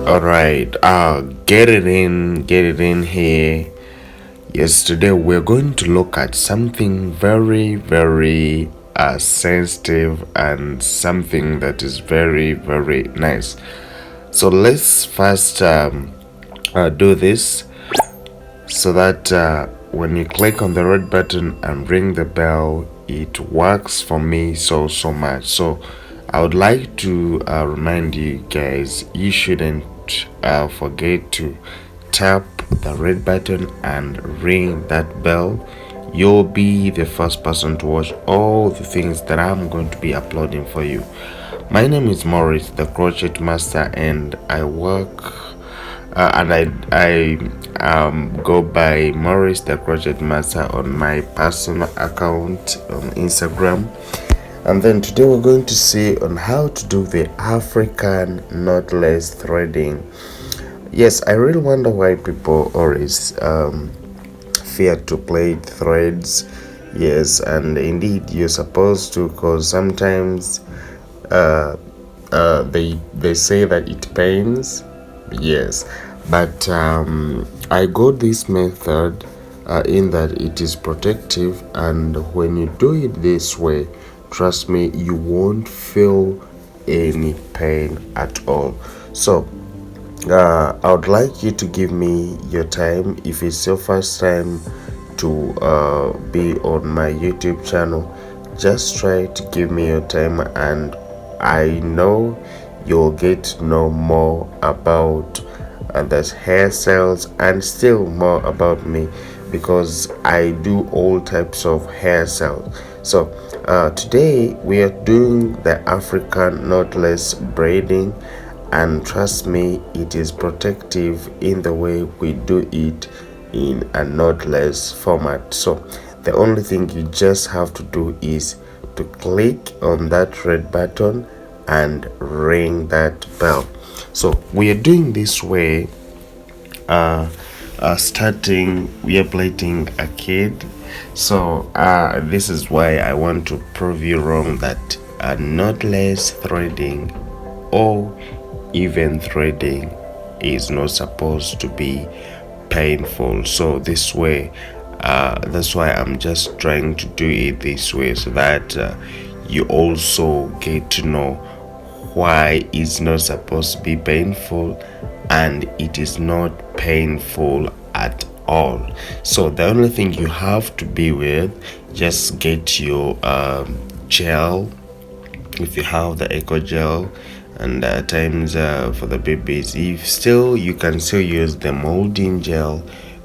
All right, get it in here. Yes, today we're going to look at something very sensitive and something that is very nice. So let's first do this so that when you click on the red button and ring the bell, it works for me so much. So I would like to remind you guys, you shouldn't forget to tap the red button and ring that bell. You'll be the first person to watch all the things that I'm going to be uploading for you. My name is Morris, the crochet master, and I work and I go by Morris the Crochet Master on my personal account on Instagram. And then today we're going to see on how to do the African knotless threading. Yes, I really wonder why people always fear to plait threads. Yes, and indeed you're supposed to, because sometimes they say that it pains. Yes, but I got this method in that it is protective, and when you do it this way, trust me, you won't feel any pain at all. So I would like you to give me your time. If it's your first time to be on my YouTube channel, just try to give me your time, and I know you'll get to know more about the hairstyles and still more about me, because I do all types of hairstyles. So today we are doing the African knotless braiding, and trust me, it is protective in the way we do it in a knotless format. So the only thing you just have to do is to click on that red button and ring that bell. So we are doing this way. Starting, we are plaiting a kid. So this is why I want to prove you wrong that knotless threading or even threading is not supposed to be painful. So this way, that's why I'm just trying to do it this way, so that you also get to know why it's not supposed to be painful, and it is not painful at all. So the only thing you have to be with, just get your gel, if you have the eco gel, and at times for the babies, if still, you can still use the molding gel,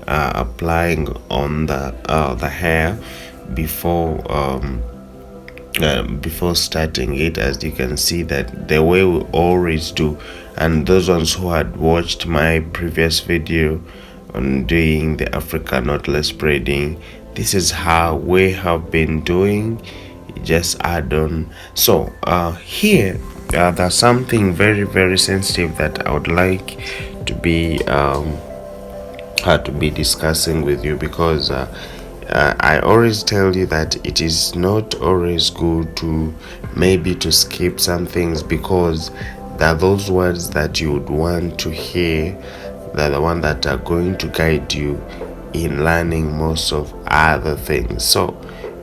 applying on the hair before starting it, as you can see that the way we always do. And those ones who had watched my previous video on doing the African knotless braiding, this is how we have been doing. Just add on. So here there's something very sensitive that I would like to be discussing with you, because I always tell you that it is not always good to maybe to skip some things, because there are those words that you would want to hear. They're the ones that are going to guide you in learning most of other things. So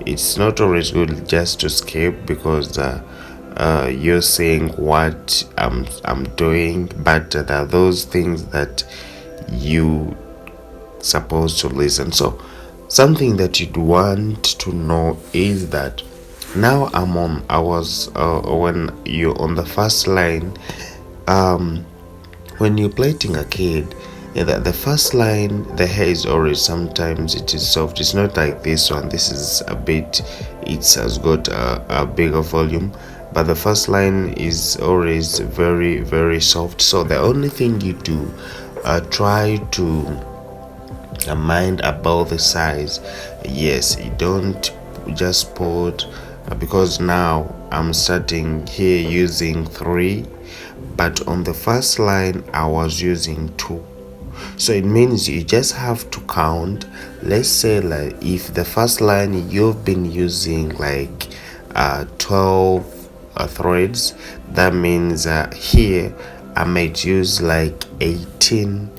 it's not always good just to skip, because you're saying what I'm doing, but there are those things that you supposed to listen. So something that you'd want to know is that now I was when you're on the first line, when you're plaiting a kid, the first line, the hair is always, sometimes it is soft. It's not like this one. This is a bit, it has got a bigger volume, but the first line is always very soft. So the only thing you do, try to mind about the size. Yes, you don't just put, because now I'm starting here using 3, but on the first line I was using 2. So it means you just have to count. Let's say, like, if the first line you've been using like 12 threads, that means here I might use like 18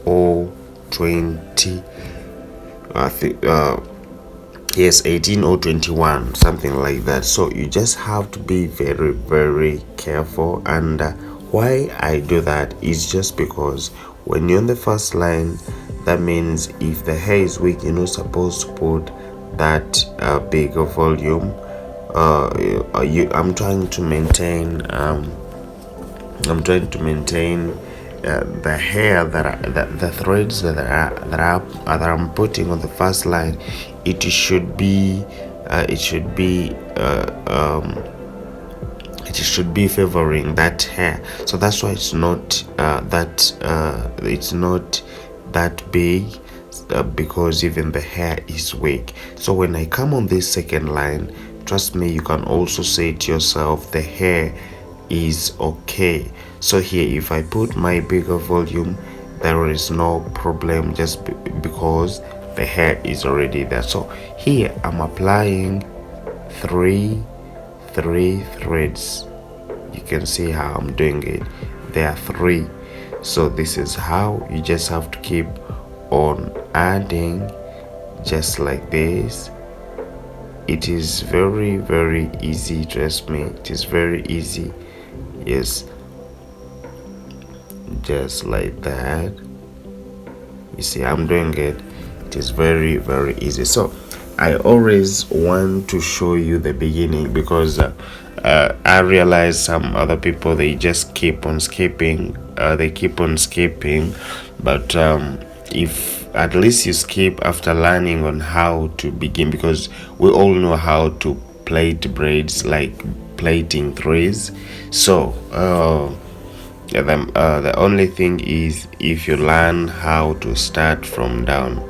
or 20. I think yes, 18 or 21, something like that. So you just have to be very, very careful. And why I do that is just because when you're on the first line, that means if the hair is weak, you're not supposed to put that bigger volume. I'm trying to maintain the hair the threads that I'm putting on the first line. It should be it should be favoring that hair. So that's why it's not that big, because even the hair is weak. So when I come on this second line, trust me, you can also say to yourself the hair is okay. So here, if I put my bigger volume, there is no problem, just because the hair is already there. So here I'm applying three threads. You can see how I'm doing it. There are 3. So this is how you just have to keep on adding, just like this. It is very, very easy, trust me, it is very easy. Yes, just like that. You see I'm doing it. It is very, very easy. So I always want to show you the beginning, because I realize some other people, they just keep on skipping. But if at least you skip after learning on how to begin, because we all know how to plait braids, like plaiting threads. So the only thing is, if you learn how to start from down,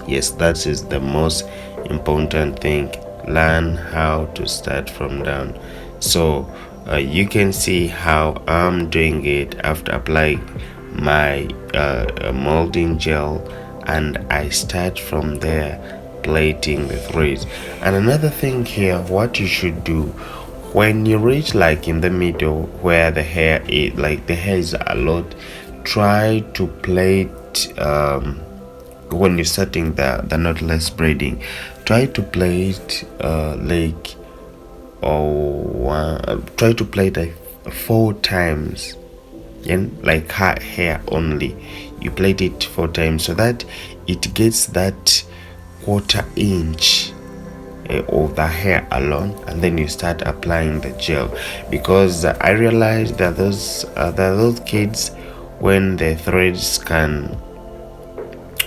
yes, that is the most important thing. Learn how to start from down. So you can see how I'm doing it after applying my molding gel, and I start from there plaiting the threads. And another thing here, what you should do when you reach like in the middle where the hair is a lot, try to plait when you're starting the knotless braiding, try to plait try to plait like 4 times, and like hair only, you plait it 4 times, so that it gets that 1/4 inch of the hair alone, and then you start applying the gel. Because I realized that there are those kids, when the threads can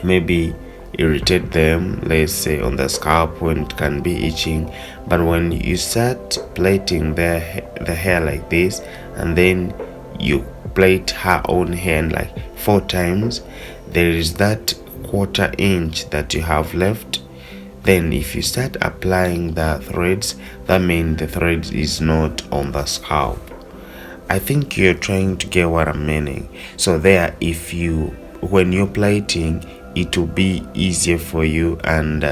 maybe irritate them, let's say on the scalp, when it can be itching. But when you start plaiting the hair like this, and then you plait her own hair like 4 times, there is that 1/4 inch that you have left. Then if you start applying the threads, that means the thread is not on the scalp. I think you're trying to get what I'm meaning. So there, when you're plaiting, it will be easier for you, and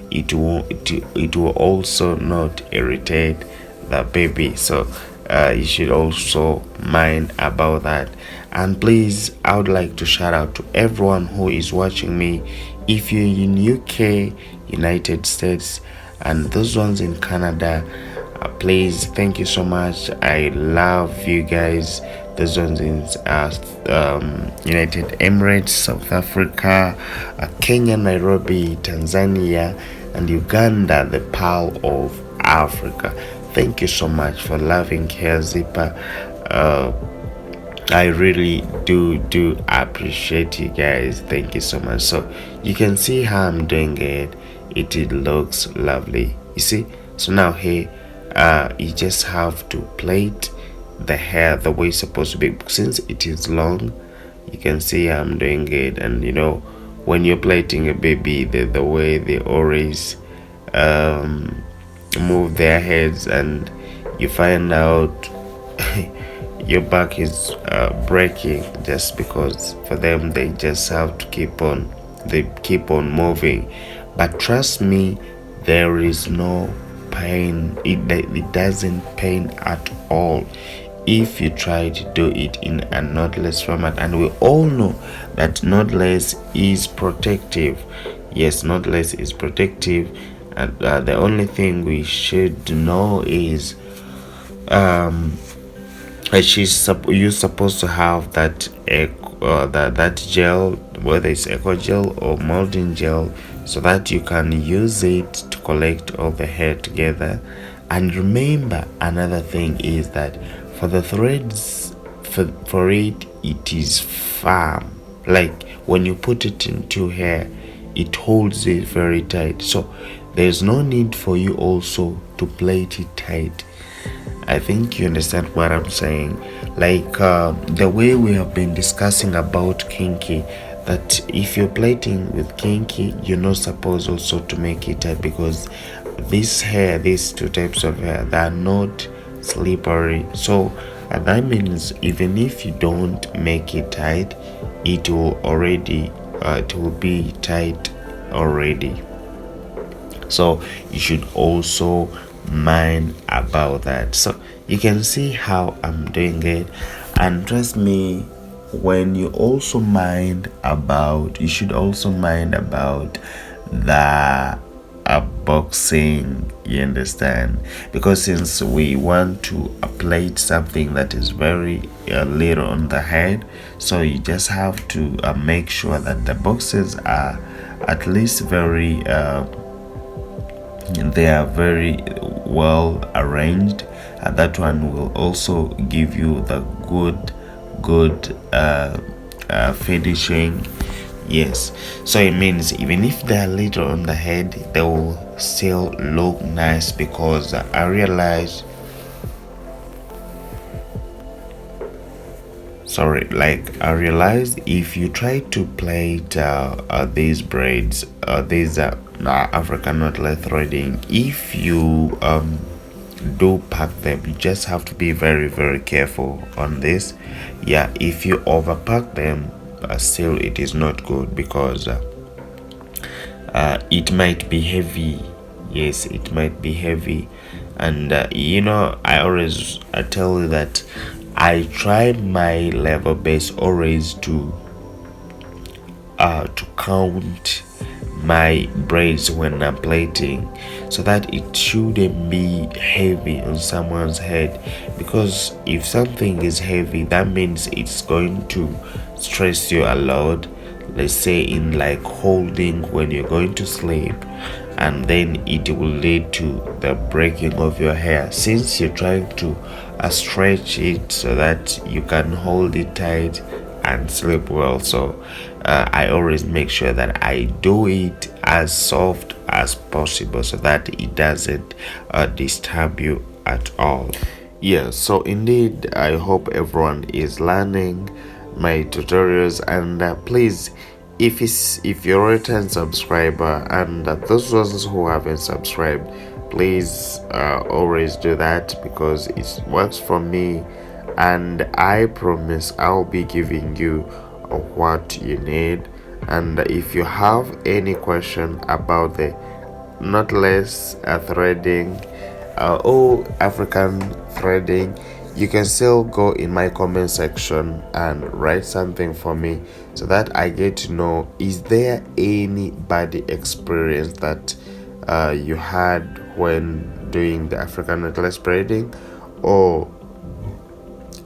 it will also not irritate the baby. So you should also mind about that. And please, I would like to shout out to everyone who is watching me. If you're in UK, United States, and those ones in Canada, please, thank you so much. I love you guys. Those ones in United Emirates, South Africa, Kenya, Nairobi, Tanzania, and Uganda, the Pearl of Africa. Thank you so much for loving Hair Zipper. I really do appreciate you guys. Thank you so much. So you can see how I'm doing it. It looks lovely, you see. So now here you just have to plait the hair the way it's supposed to be. Since it is long, you can see how I'm doing it. And you know, when you're plaiting a baby, the way they always move their heads, and you find out your back is breaking, just because for them they just have to keep on moving. But trust me, there is no pain. It doesn't pain at all. if you try to do it in a knotless format. And we all know that knotless is protective. Yes, knotless is protective, and the only thing we should know is you're supposed to have that that gel, whether it's eco gel or molding gel, so that you can use it to collect all the hair together. And remember, another thing is that for the threads, for it is firm. Like when you put it into hair, it holds it very tight, so there's no need for you also to plait it tight. I think you understand what I'm saying. Like the way we have been discussing about kinky, that if you're plating with kinky, you're not supposed also to make it tight, because these two types of hair, they are not slippery. So, and that means even if you don't make it tight, it will be tight already. So you should also mind about that. So you can see how I'm doing it, and trust me, when you should also mind about the boxing, you understand, because since we want to apply something that is very little on the head, so you just have to make sure that the boxes are at least they are very well arranged, and that one will also give you the good finishing. Yes, so it means even if they're little on the head, they will still look nice, because I realized if you try to plait these braids, these African knotless threading, if you do pack them, you just have to be very very careful on this. Yeah, if you overpack them, still it is not good, because it might be heavy. Yes, it might be heavy. And I tell you that I try my level best always to count my braids when I'm plating, so that it shouldn't be heavy on someone's head, because if something is heavy, that means it's going to stress you a lot. Let's say in like holding when you're going to sleep, and then it will lead to the breaking of your hair, since you're trying to stretch it so that you can hold it tight and sleep well. So I always make sure that I do it as soft as possible, so that it doesn't disturb you at all. Yeah, so indeed, I hope everyone is learning my tutorials, and please, if you're a return subscriber, and those ones who haven't subscribed, please always do that, because it works for me, and I promise I'll be giving you what you need. And if you have any question about the knotless threading or African threading, you can still go in my comment section and write something for me, so that I get to know, is there any bad experience that you had when doing the African knotless braiding, or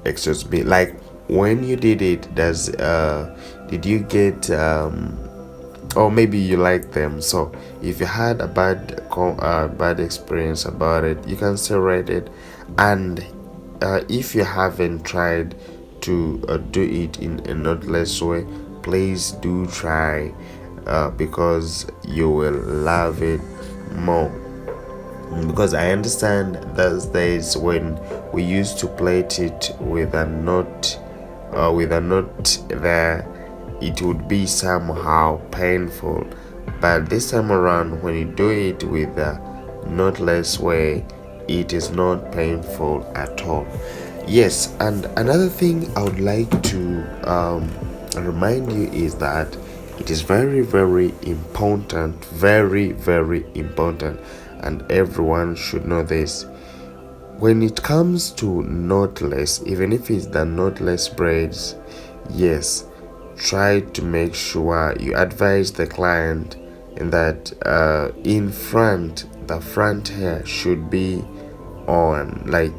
excuse me, like when you did it, did you get or maybe you like them. So if you had a bad experience about it, you can still write it. And if you haven't tried to do it in a knotless way, please do try, because you will love it more. Because I understand those days when we used to plait it with a knot there, it would be somehow painful. But this time around, when you do it with a knotless way, it is not painful at all. Yes, and another thing I would like to remind you is that it is very very important, very very important, and everyone should know this. When it comes to knotless, even if it's the knotless braids, yes, try to make sure you advise the client in that in front, the front hair should be on, like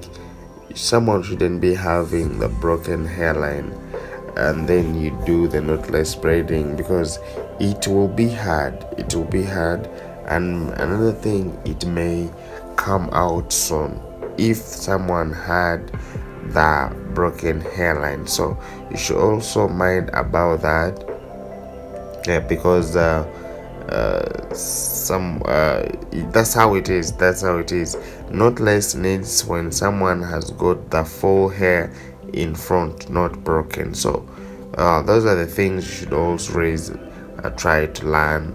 someone shouldn't be having the broken hairline and then you do the knotless braiding, because it will be hard. And another thing, it may come out soon if someone had the broken hairline, so you should also mind about that. Yeah, because some that's how it is. Knotless needs when someone has got the full hair in front, not broken. So those are the things you should always try to learn.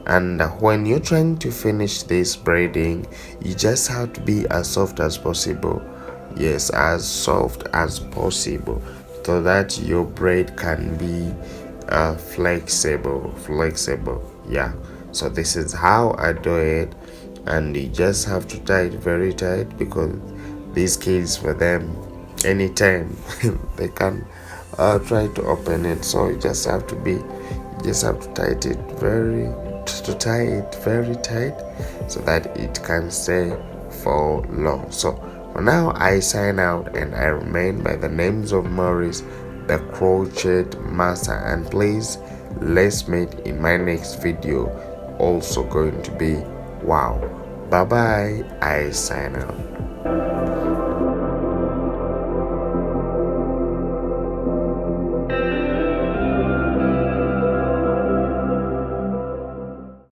And when you're trying to finish this braiding, you just have to be as soft as possible. Yes, as soft as possible, so that your braid can be flexible. Yeah, so this is how I do it, and you just have to tie it very tight, because these kids, for them, anytime they can try to open it. So you just have to tie it very tight, so that it can stay for long. So for now, I sign out, and I remain by the names of Maurice, the crochet master. And please, let's meet in my next video, also going to be wow. Bye bye, I sign out.